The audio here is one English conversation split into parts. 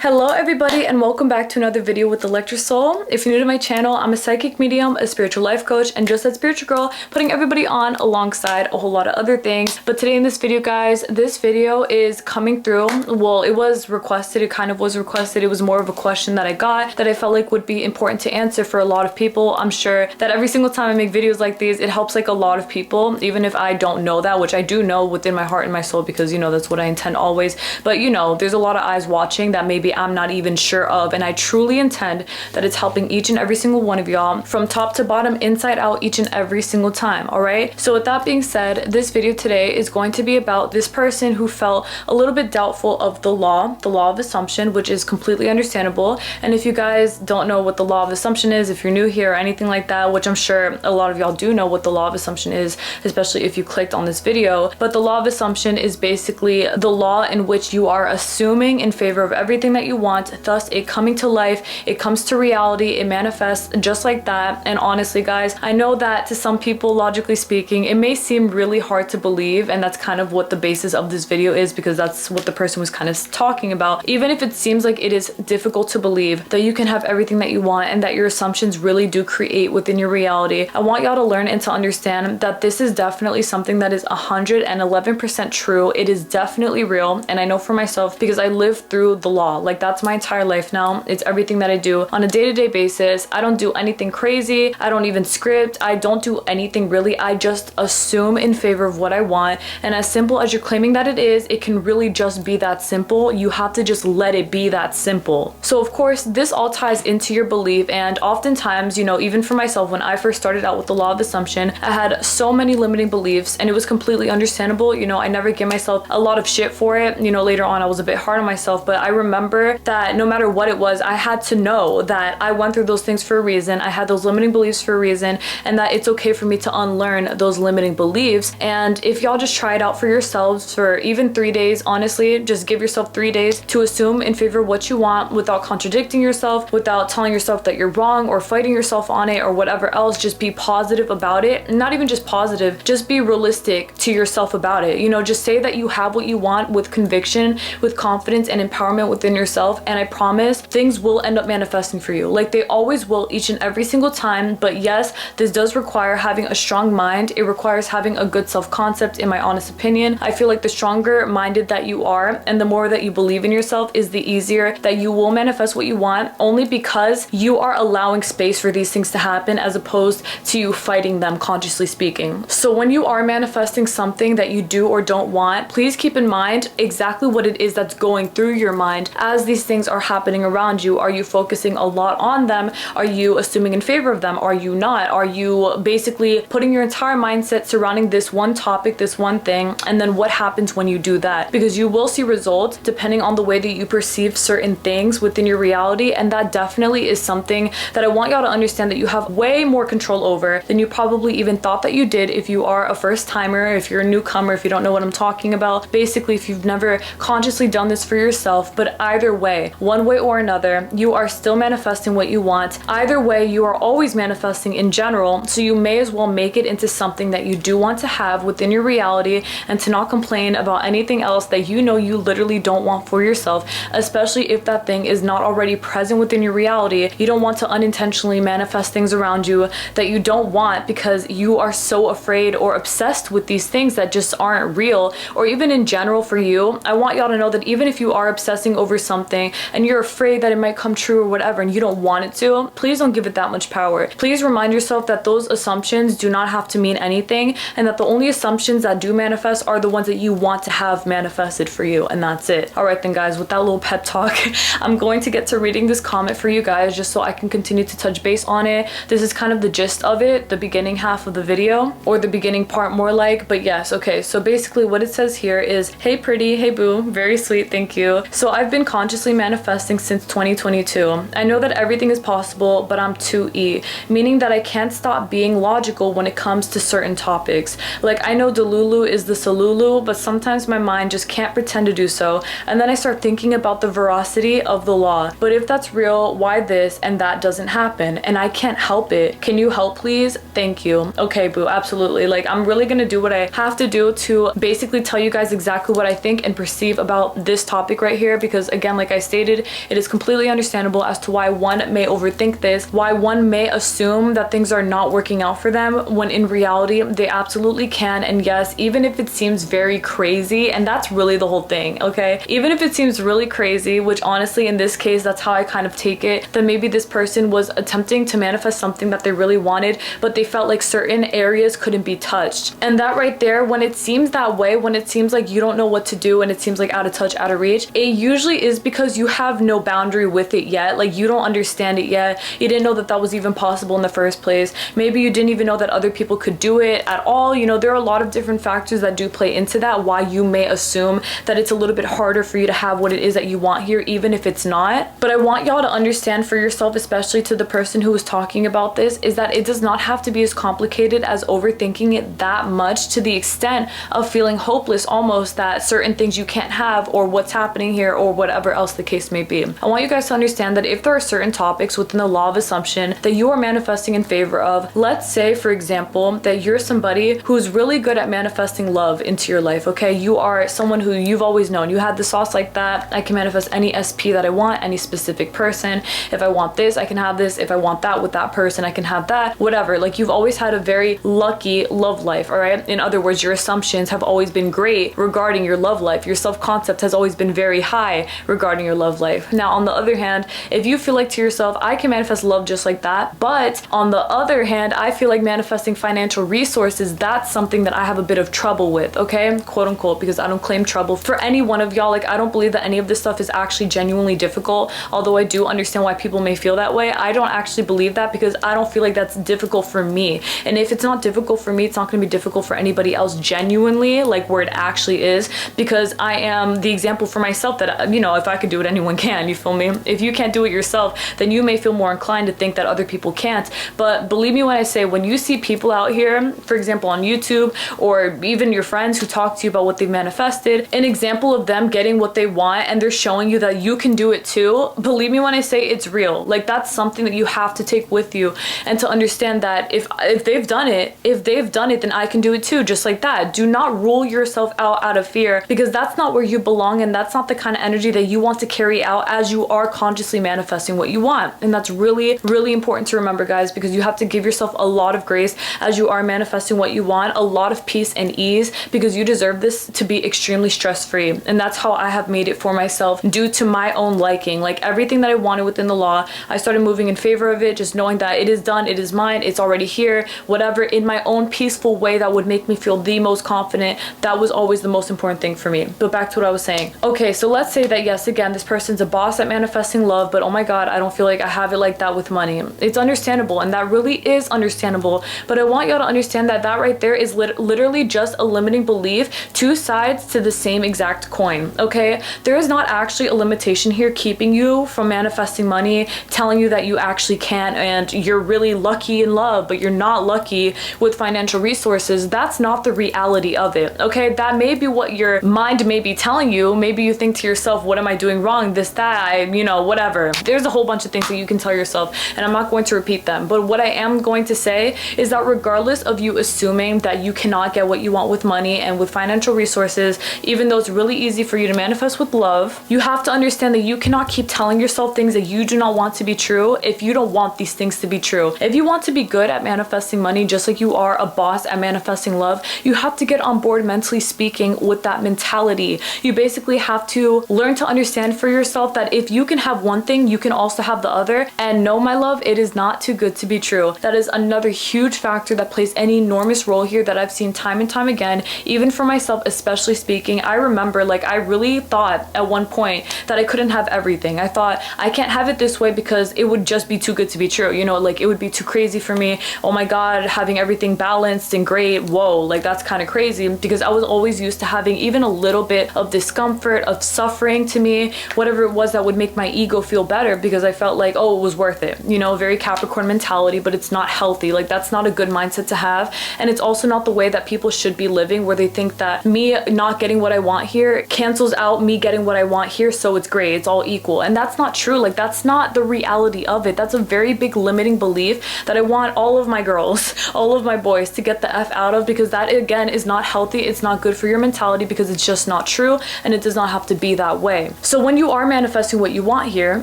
Hello everybody and welcome back to another video with ALWAYSSSS. If you're new to my channel, I'm a psychic medium, a spiritual life coach, and just that spiritual girl, putting everybody on alongside a whole lot of other things. But today in this video, guys, this video is coming through. Well, it was requested. It kind of was requested. It was more of a question that I got that I felt like would be important to answer for a lot of people. I'm sure that every single time I make videos like these, it helps like a lot of people, even if I don't know that, which I do know within my heart and my soul, because you know that's what I intend always. But you know, there's a lot of eyes watching that maybe I'm not even sure of, and I truly intend that it's helping each and every single one of y'all from top to bottom, inside out, each and every single time. All right, so with that being said, this video today is going to be about this person who felt a little bit doubtful of the law of assumption, which is completely understandable. And if you guys don't know what the law of assumption is, if you're new here or anything like that, which I'm sure a lot of y'all do know what the law of assumption is, especially if you clicked on this video, but the law of assumption is basically the law in which you are assuming in favor of everything that you want, thus it coming to life, it comes to reality, it manifests just like that. And honestly, guys, I know that to some people, logically speaking, it may seem really hard to believe, and that's kind of what the basis of this video is, because that's what the person was kind of talking about. Even if it seems like it is difficult to believe that you can have everything that you want and that your assumptions really do create within your reality, I want y'all to learn and to understand that this is definitely something that is 111% true. It is definitely real, and I know for myself because I live through the law. Like, that's my entire life now. It's everything that I do on a day-to-day basis. I don't do anything crazy. I don't even script. I don't do anything really. I just assume in favor of what I want, and as simple as you're claiming that it is, it can really just be that simple. You have to just let it be that simple. So of course, this all ties into your belief, and oftentimes, you know, even for myself, when I first started out with the law of assumption, I had so many limiting beliefs, and it was completely understandable. You know, I never give myself a lot of shit for it. You know, later on I was a bit hard on myself, but I remember that no matter what it was, I had to know that I went through those things for a reason. I had those limiting beliefs for a reason, and that it's okay for me to unlearn those limiting beliefs. And if y'all just try it out for yourselves for even 3 days, honestly, just give yourself 3 days to assume in favor of what you want without contradicting yourself, without telling yourself that you're wrong or fighting yourself on it or whatever else. Just be positive about it. Not even just positive, just be realistic to yourself about it. You know, just say that you have what you want with conviction, with confidence and empowerment within yourself, and I promise things will end up manifesting for you. Like, they always will, each and every single time. But yes, this does require having a strong mind. It requires having a good self-concept, in my honest opinion. I feel like the stronger minded that you are and the more that you believe in yourself is the easier that you will manifest what you want, only because you are allowing space for these things to happen as opposed to you fighting them, consciously speaking. So when you are manifesting something that you do or don't want, please keep in mind exactly what it is that's going through your mind as these things are happening around you. Are you focusing a lot on them? Are you assuming in favor of them? Are you not? Are you basically putting your entire mindset surrounding this one topic, this one thing? And then what happens when you do that? Because you will see results depending on the way that you perceive certain things within your reality, and that definitely is something that I want y'all to understand that you have way more control over than you probably even thought that you did. If you are a first timer, if you're a newcomer, if you don't know what I'm talking about, basically if you've never consciously done this for yourself, but either way, one way or another, you are still manifesting what you want. Either way, you are always manifesting in general, so you may as well make it into something that you do want to have within your reality, and to not complain about anything else that you know you literally don't want for yourself, especially if that thing is not already present within your reality. You don't want to unintentionally manifest things around you that you don't want because you are so afraid or obsessed with these things that just aren't real. Or even in general for you, I want y'all to know that even if you are obsessing over something and you're afraid that it might come true or whatever and you don't want it to, please don't give it that much power. Please remind yourself that those assumptions do not have to mean anything, and that the only assumptions that do manifest are the ones that you want to have manifested for you, and that's it. All right then, guys, with that little pep talk, I'm going to get to reading this comment for you guys just so I can continue to touch base on it. This is kind of the gist of it, the beginning half of the video, or the beginning part more like. But yes, okay, so basically what it says here is, hey pretty, hey boo, very sweet, thank you. So I've been consciously manifesting since 2022. I know that everything is possible, but I'm 2E, meaning that I can't stop being logical when it comes to certain topics. Like, I know Delulu is the Salulu, but sometimes my mind just can't pretend to do so, and then I start thinking about the veracity of the law. But if that's real, why this and that doesn't happen? And I can't help it. Can you help, please? Thank you. Okay, boo, absolutely. Like, I'm really gonna do what I have to do to basically tell you guys exactly what I think and perceive about this topic right here, because again, again, like I stated, it is completely understandable as to why one may overthink this, why one may assume that things are not working out for them, when in reality they absolutely can. And yes, even if it seems very crazy, and that's really the whole thing, okay? Even if it seems really crazy, which honestly in this case, that's how I kind of take it, that maybe this person was attempting to manifest something that they really wanted, but they felt like certain areas couldn't be touched. And that right there, when it seems that way, when it seems like you don't know what to do and it seems like out of touch, out of reach, it usually is because you have no boundary with it yet. Like, you don't understand it yet. You didn't know that that was even possible in the first place. Maybe you didn't even know that other people could do it at all. You know, there are a lot of different factors that do play into that, why you may assume that it's a little bit harder for you to have what it is that you want here, even if it's not. But I want y'all to understand for yourself, especially to the person who was talking about this, is that it does not have to be as complicated as overthinking it that much, to the extent of feeling hopeless almost that certain things you can't have, or what's happening here, or whatever else the case may be. I want you guys to understand that if there are certain topics within the law of assumption that you are manifesting in favor of, let's say for example that you're somebody who's really good at manifesting love into your life, okay? You are someone who you've always known, you had the sauce like that. I can manifest any SP that I want, any specific person. If I want this, I can have this. If I want that with that person, I can have that, whatever. Like, you've always had a very lucky love life, all right? In other words, your assumptions have always been great regarding your love life. Your self-concept has always been very high regarding your love life. Now, on the other hand, if you feel like to yourself, I can manifest love just like that, but on the other hand, I feel like manifesting financial resources, that's something that I have a bit of trouble with, okay? Quote unquote, because I don't claim trouble for any one of y'all. Like, I don't believe that any of this stuff is actually genuinely difficult, although I do understand why people may feel that way. I don't actually believe that, because I don't feel like that's difficult for me. And if it's not difficult for me, it's not going to be difficult for anybody else genuinely, like where it actually is, because I am the example for myself that, you know, if I could do it, anyone can, you feel me? If you can't do it yourself, then you may feel more inclined to think that other people can't. But believe me when I say, when you see people out here, for example on YouTube, or even your friends who talk to you about what they've manifested, an example of them getting what they want and they're showing you that you can do it too, believe me when I say it's real. Like, that's something that you have to take with you, and to understand that if they've done it, then I can do it too, just like that. Do not rule yourself out of fear, because that's not where you belong, and that's not the kind of energy that you want to carry out as you are consciously manifesting what you want. And that's really, really important to remember, guys, because you have to give yourself a lot of grace as you are manifesting what you want, a lot of peace and ease, because you deserve this to be extremely stress-free. And that's how I have made it for myself, due to my own liking. Like, everything that I wanted within the law, I started moving in favor of it, just knowing that it is done, it is mine, it's already here, whatever, in my own peaceful way that would make me feel the most confident. That was always the most important thing for me. But back to what I was saying. Okay, so let's say that yes, again, this person's a boss at manifesting love, but oh my god, I don't feel like I have it like that with money. It's understandable, and that really is understandable, but I want y'all to understand that that right there is literally just a limiting belief, two sides to the same exact coin, okay? There is not actually a limitation here keeping you from manifesting money, telling you that you actually can, and you're really lucky in love, but you're not lucky with financial resources. That's not the reality of it, okay? That may be what your mind may be telling you. Maybe you think to yourself, what am I doing wrong? This, that, you know, whatever. There's a whole bunch of things that you can tell yourself, and I'm not going to repeat them. But what I am going to say is that regardless of you assuming that you cannot get what you want with money and with financial resources, even though it's really easy for you to manifest with love, you have to understand that you cannot keep telling yourself things that you do not want to be true if you don't want these things to be true. If you want to be good at manifesting money, just like you are a boss at manifesting love, you have to get on board, mentally speaking, with that mentality. You basically have to learn to understand for yourself that if you can have one thing, you can also have the other. And no, my love, it is not too good to be true. That is another huge factor that plays an enormous role here that I've seen time and time again, even for myself, especially speaking. I remember, like, I really thought at one point that I couldn't have everything. I thought, I can't have it this way because it would just be too good to be true. You know, like, it would be too crazy for me. Oh my God, having everything balanced and great. Whoa, like, that's kind of crazy, because I was always used to having even a little bit of discomfort, of suffering to me, whatever it was that would make my ego feel better, because I felt like, oh, it was worth it. You know, very Capricorn mentality, but it's not healthy. Like, that's not a good mindset to have. And it's also not the way that people should be living, where they think that me not getting what I want here cancels out me getting what I want here, so it's great, it's all equal. And that's not true. Like, that's not the reality of it. That's a very big limiting belief that I want all of my girls, all of my boys to get the F out of, because that, again, is not healthy. It's not good for your mentality, because it's just not true, and it does not have to be that way. So when you are manifesting what you want here,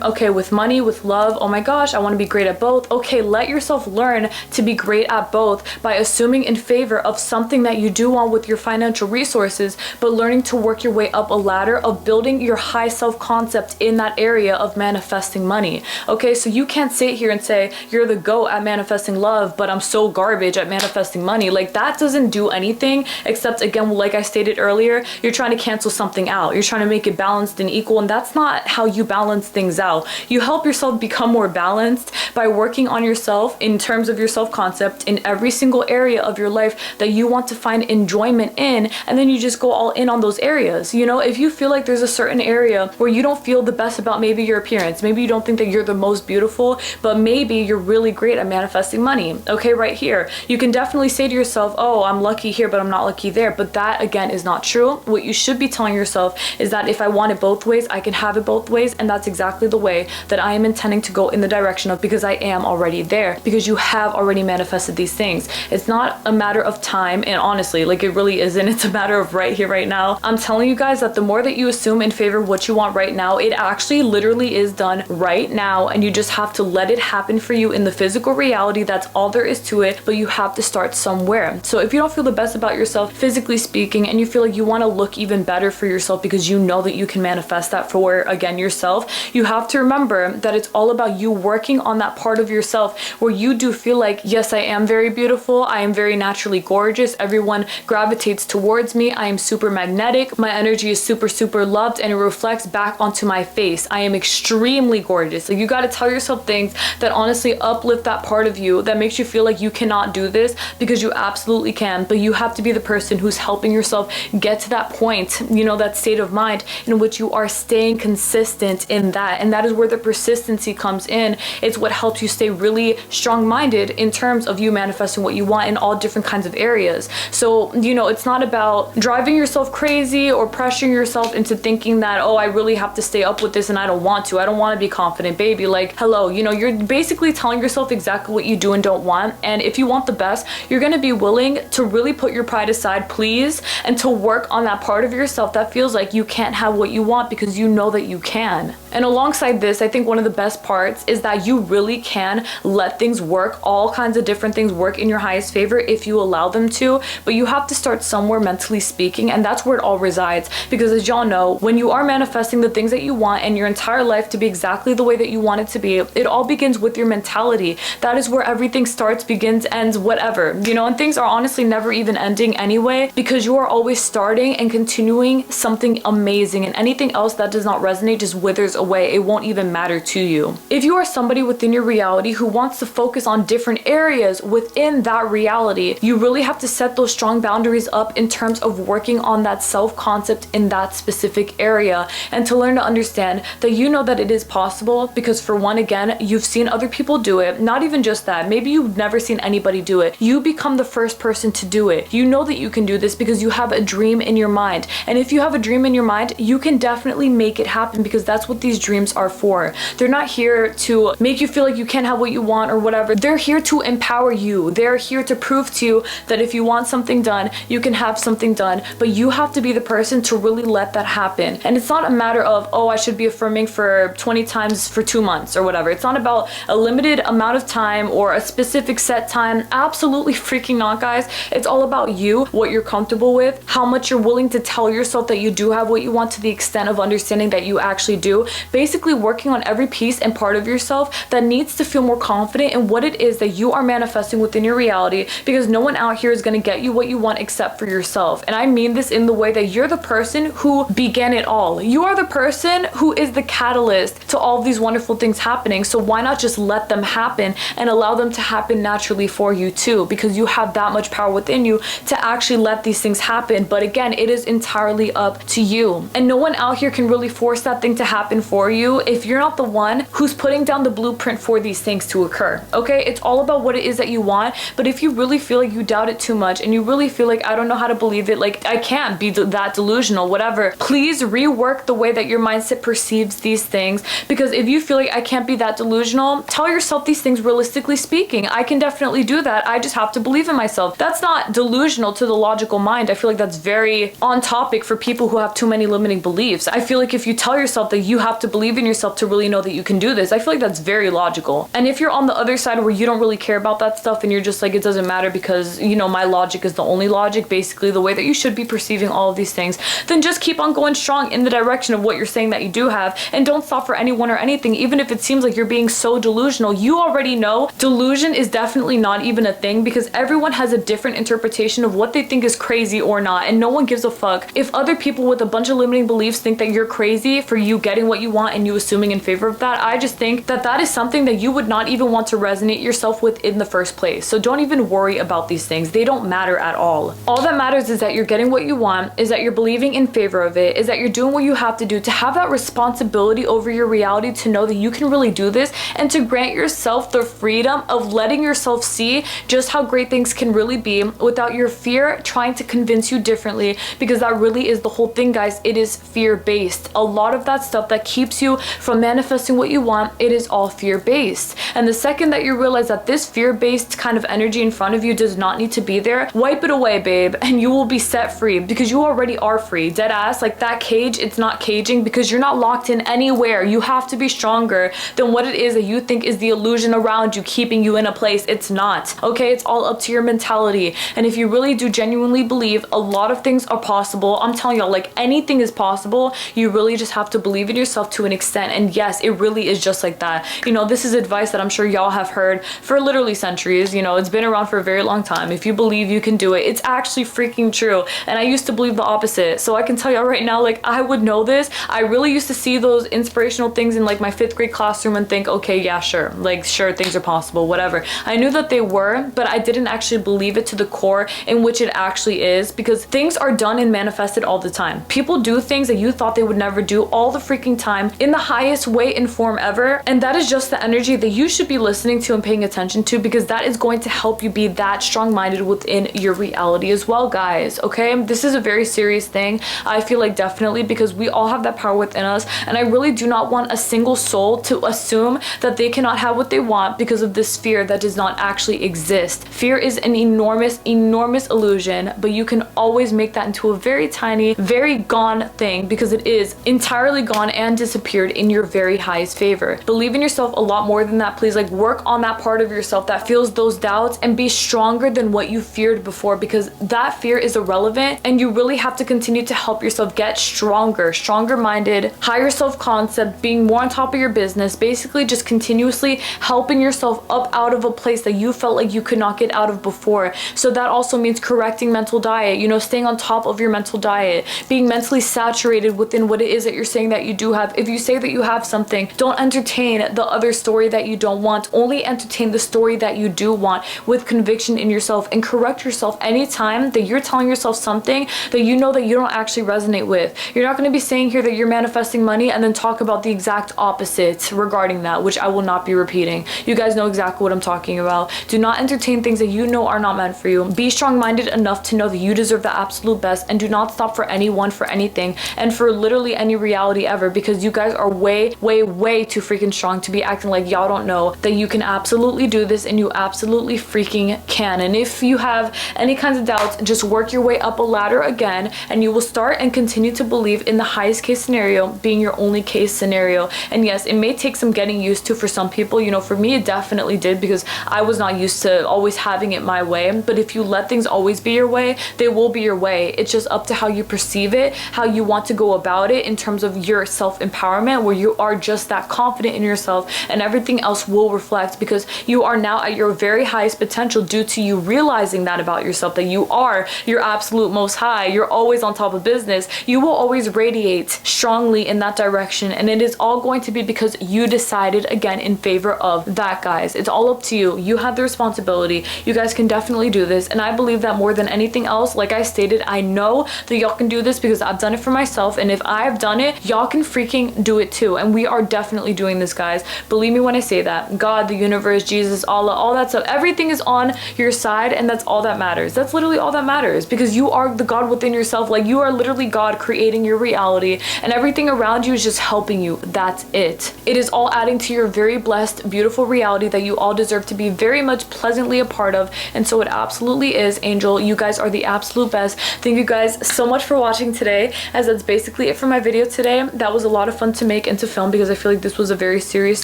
okay, with money, with love, oh my gosh, I want to be great at both. Okay, let yourself learn to be great at both by assuming in favor of something that you do want with your financial resources, but learning to work your way up a ladder of building your high self-concept in that area of manifesting money. Okay, so you can't sit here and say you're the GOAT at manifesting love, but I'm so garbage at manifesting money. Like, that doesn't do anything except, again, like I stated earlier, you're trying to cancel something out. You're trying to make it balanced and equal, and that's not how you balance things out. You help yourself become more balanced by working on yourself in terms of your self-concept in every single area of your life that you want to find enjoyment in, and then you just go all in on those areas. You know, if you feel like there's a certain area where you don't feel the best about maybe your appearance, maybe you don't think that you're the most beautiful, but maybe you're really great at manifesting money. Okay, right here, you can definitely say to yourself, oh, I'm lucky here, but I'm not lucky there. But that, again, is not true. What you should be telling yourself is that if I want it both ways, I can have it both ways, and that's exactly the way that I am intending to go in the direction of, because I am already there, because you have already manifested these things. It's not a matter of time, and honestly, like, it really isn't. It's a matter of right here, right now. I'm telling you guys that the more that you assume in favor of what you want right now, it actually literally is done right now, and you just have to let it happen for you in the physical reality. That's all there is to it, but you have to start somewhere. So if you don't feel the best about yourself physically speaking, and you feel like you want to look even better for yourself because you know that you can manifest that for, again, yourself, you have to remember that it's all about you working on that part of yourself where you do feel like, yes, I am very beautiful, I am very naturally gorgeous, everyone gravitates towards me, I am super magnetic, my energy is super loved, and it reflects back onto my face. I am extremely gorgeous. Like, you got to tell yourself things that honestly uplift that part of you that makes you feel like you cannot do this, because you absolutely can. But you have to be the person who's helping yourself get to that point, you know, that state of mind in which you are staying consistent in that. And that is where the persistency comes in. It's what helps you stay really strong-minded in terms of you manifesting what you want in all different kinds of areas. So, you know, it's not about driving yourself crazy or pressuring yourself into thinking that, oh, I really have to stay up with this and I don't want to. I don't want to be confident, baby. Like, hello, you know, you're basically telling yourself exactly what you do and don't want. And if you want the best, you're going to be willing to really put your pride aside, please, and to work on that part of yourself that feels like you can't have what you want, because you know that you can. And alongside this, I think one of the best parts is that you really can let things work, all kinds of different things work in your highest favor if you allow them to, but you have to start somewhere mentally speaking, and that's where it all resides. Because as y'all know, when you are manifesting the things that you want and your entire life to be exactly the way that you want it to be, it all begins with your mentality. That is where everything starts, begins, ends, whatever, you know, and things are honestly never even ending anyway, because you are always starting and continuing something amazing, and anything else that does not resonate just withers away. It won't even matter to you. If you are somebody within your reality who wants to focus on different areas within that reality, you really have to set those strong boundaries up in terms of working on that self-concept in that specific area, and to learn to understand that you know that it is possible, because for one, again, you've seen other people do it. Not even just that, maybe you've never seen anybody do it. You become the first person to do it. You know that you can do this because you have a dream in your mind, and if you have a dream in your mind, you can definitely make it happen, because that's what these dreams are for. They're not here to make you feel like you can't have what you want or whatever. They're here to empower you. They're here to prove to you that if you want something done, you can have something done, but you have to be the person to really let that happen. And it's not a matter of, oh, I should be affirming for 20 times for 2 months or whatever. It's not about a limited amount of time or a specific set time. Absolutely freaking not, guys. It's all about you, what you're comfortable with, how much you're willing to tell yourself that you do have what you want, to the extent of understanding that you actually do. Basically working on every piece and part of yourself that needs to feel more confident in what it is that you are manifesting within your reality, because no one out here is going to get you what you want except for yourself. And I mean this in the way that you're the person who began it all. You are the person who is the catalyst to all of these wonderful things happening. So why not just let them happen and allow them to happen naturally for you too, because you have that much power within you to actually let these things happen. But again, it is entirely up to you, and no one out here can really force that thing to happen for you if you're not the one who's putting down the blueprint for these things to occur. Okay, it's all about what it is that you want. But if you really feel like you doubt it too much, and you really feel like, I don't know how to believe it, like I can't be that delusional, whatever, please rework the way that your mindset perceives these things. Because if you feel like I can't be that delusional, tell yourself these things realistically speaking. I can definitely do that. I just have to believe in myself. That's not delusional to the logical mind. I feel like that's very on topic for people who have too many limiting beliefs. I feel like if you tell yourself that you have to believe in yourself to really know that you can do this, I feel like that's very logical. And if you're on the other side where you don't really care about that stuff and you're just like, it doesn't matter because, you know, my logic is the only logic, basically the way that you should be perceiving all of these things, then just keep on going strong in the direction of what you're saying that you do have, and don't stop for anyone or anything. Even if it seems like you're being so delusional, you already know delusion is definitely not even a thing, because everyone has a different interpretation of what they think is crazy or not, and no one gives a fuck if other people with a bunch of limiting beliefs think that you're crazy for you getting what you want and you assuming in favor of that. I just think that that is something that you would not even want to resonate yourself with in the first place. So don't even worry about these things. They don't matter at all. All that matters is that you're getting what you want, is that you're believing in favor of it, is that you're doing what you have to do to have that responsibility over your reality, to know that you can really do this, and to grant yourself the freedom of letting yourself see just how great things can really be without your fear trying to convince you differently, because that really is the whole thing, guys. It is fear-based. A lot of that stuff that keeps you from manifesting what you want, it is all fear-based. And the second that you realize that this fear-based kind of energy in front of you does not need to be there, wipe it away, babe, and you will be set free, because you already are free. Dead ass. Like, that cage, it's not caging, because you're not locked in anywhere. You have to be stronger than what it is that you think is the illusion around you keeping you in a place. It's not. Okay, it's all up to your mentality. And if you really do genuinely believe a lot of things are possible, I'm telling y'all, like, anything is possible. You really just have to believe in yourself to an extent. And yes, it really is just like that. You know, this is advice that I'm sure y'all have heard for literally centuries. You know, it's been around for a very long time. If you believe you can do it, it's actually freaking true. And I used to believe the opposite. So I can tell y'all right now, like, I would know this. I really used to see those inspirational things in like my 5th grade classroom and think, okay, yeah, sure, like, sure, things are possible, whatever. I knew that they were, but I didn't actually believe it to the core in which it actually is, because things are done and manifested all the time. People do things that you thought they would never do all the freaking time in the highest way and form ever. And that is just the energy that you should be listening to and paying attention to, because that is going to help you be that strong-minded within your reality as well, guys. Okay, this is a very serious thing. I feel like definitely, because we all have that power within us, and I really do not want a single soul to assume that they cannot have what they want because of this fear that does not actually exist. Fear is an enormous illusion, but you can always make that into a very tiny, very gone thing, because it is entirely gone and disappeared in your very highest favor. Believe in yourself a lot more than that, please. Like, work on that part of yourself that feels those doubts, and be stronger than what you feared before, because that fear is irrelevant, and you really have to continue to help yourself get stronger minded, higher self-concept, being more on top of your business, basically just continuously helping yourself up out of a place that you felt like you could not get out of before. So that also means correcting mental diet, you know, staying on top of your mental diet, being mentally saturated within what it is that you're saying that you do have. If you say that you have something, don't entertain the other story that you don't want. Only entertain the story that you do want with conviction in yourself, and correct yourself anytime that you're telling yourself something that you know that you don't actually resonate with. You're not going to be saying here that you're manifesting money and then talk about the exact opposite regarding that, which I will not be repeating. You guys know exactly what I'm talking about. Do not entertain things that you know are not meant for you. Be strong-minded enough to know that you deserve the absolute best, and do not stop for anyone, for anything, and for literally any reality ever, because you guys are way too freaking strong to be acting like y'all don't know that you can absolutely do this, and you absolutely freaking can. And if you have any kinds of doubts, just work your way up a ladder again, and you will start and continue to believe in the highest case scenario being your only case scenario. And yes, it may take some getting used to for some people. You know, for me it definitely did, because I was not used to always having it my way. But if you let things always be your way, they will be your way. It's just up to how you perceive it, how you want to go about it in terms of your self-empowerment, where you are just that confident in yourself, and everything else will reflect, because you are now at your very highest potential due to you realizing that about yourself, that you are your absolute most high. You're always on top of business. You will always radiate strongly in that direction, and it is all going to be because you decided again in favor of that, guys. It's all up to you. You have the responsibility. You guys can definitely do this, and I believe that more than anything else. Like I stated, I know that y'all can do this because I've done it for myself, and if I've done it, y'all can freaking do it too. And we are definitely doing this, guys. Believe me when I say that. God, the universe, Jesus, Allah, all that stuff, everything is on your side, and that's all that matters. That's literally all that matters, because you are the God within yourself. Like, you are literally God creating your reality, and everything around you is just helping you. That's it. It is all adding to your very blessed, beautiful reality that you all deserve to be very much pleasantly a part of. And so it absolutely is, Angel. You guys are the absolute best. Thank you guys so much for watching today, as that's basically it for my video today. That was a lot of fun to make and to film because I feel like this was a very serious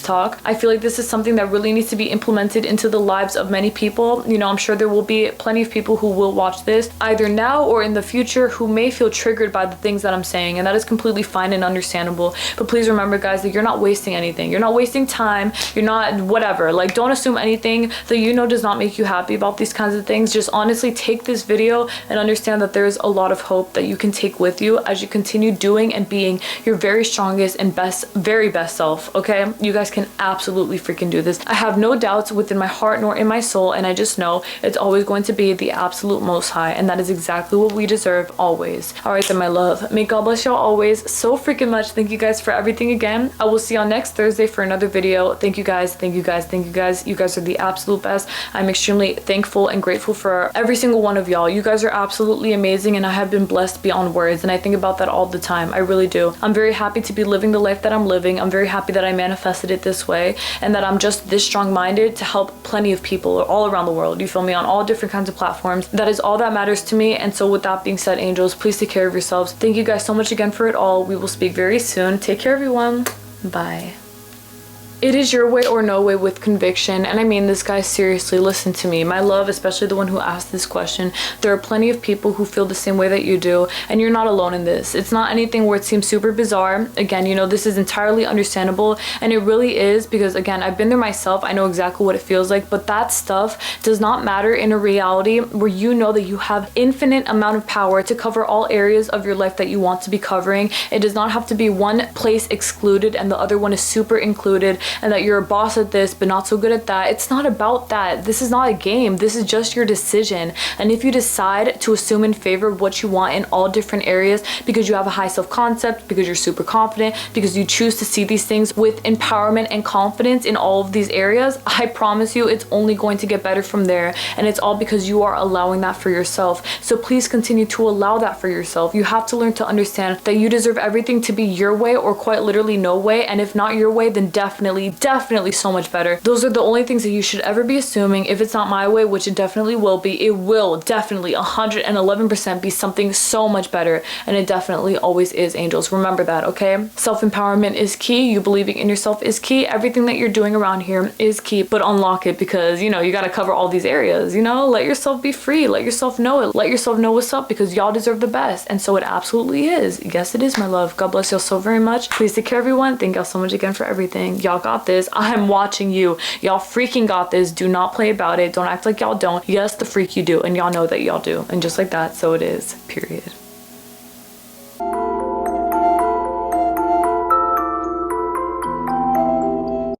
talk. I feel like this is something that really needs to be implemented into the lives of many people. You know, I'm sure there will be plenty of people who will watch this either now or in the future who may feel triggered by the things that I'm saying, and that is completely fine and understandable. But please remember, guys, that you're not wasting anything. You're not wasting time. You're not whatever. Like, don't assume anything that you know does not make you happy about these kinds of things. Just honestly take this video and understand that there's a lot of hope that you can take with you as you continue doing and being your very strongest and very best self. Okay, you guys can absolutely freaking do this. I have no doubts within my heart nor in my soul, and I just know it's always going to be the absolute most high, and that is exactly what we deserve always. All right then, my love, may God bless y'all always so freaking much. Thank you guys for everything again. I will see y'all next Thursday for another video. Thank you guys, thank you guys, thank you guys. You guys are the absolute best. I'm extremely thankful and grateful for every single one of y'all. You guys are absolutely amazing, and I have been blessed beyond words, and I think about that all the time. I really do. I'm very happy to be living the life that I'm living. I'm very happy that I manifested it this way, and that I'm just this strong-minded to help plenty of people all around the world. You feel me? On all different kinds of platforms. That is all that matters to me. And so with that being said, angels, please take care of yourselves. Thank you guys so much again for it all. We will speak very soon. Take care, everyone. Bye. It is your way or no way with conviction, and I mean this, guys. Seriously, listen to me, my love, especially the one who asked this question. There are plenty of people who feel the same way that you do, and you're not alone in this. It's not anything where it seems super bizarre. Again, you know, this is entirely understandable, and it really is, because again, I've been there myself. I know exactly what it feels like, but that stuff does not matter in a reality where you know that you have infinite amount of power to cover all areas of your life that you want to be covering. It does not have to be one place excluded and the other one is super included, and that you're a boss at this but not so good at that. It's not about that. This is not a game. This is just your decision. And if you decide to assume in favor of what you want in all different areas because you have a high self-concept, because you're super confident, because you choose to see these things with empowerment and confidence in all of these areas, I promise you it's only going to get better from there. And it's all because you are allowing that for yourself. So please continue to allow that for yourself. You have to learn to understand that you deserve everything to be your way, or quite literally no way. And if not your way, then definitely so much better. Those are the only things that you should ever be assuming. If it's not my way, which it definitely will be, it will definitely 111% be something so much better. And it definitely always is, angels. Remember that, okay? Self-empowerment is key. You believing in yourself is key. Everything that you're doing around here is key, but unlock it, because you know you got to cover all these areas. You know, let yourself be free. Let yourself know it. Let yourself know what's up, because y'all deserve the best. And so it absolutely is. Yes, it is, my love. God bless y'all so very much. Please take care, everyone. Thank y'all so much again for everything. Y'all got this. I'm watching you. Y'all freaking got this. Do not play about it. Don't act like y'all don't. Yes, the freak you do, and y'all know that y'all do. And just like that, so it is. Period.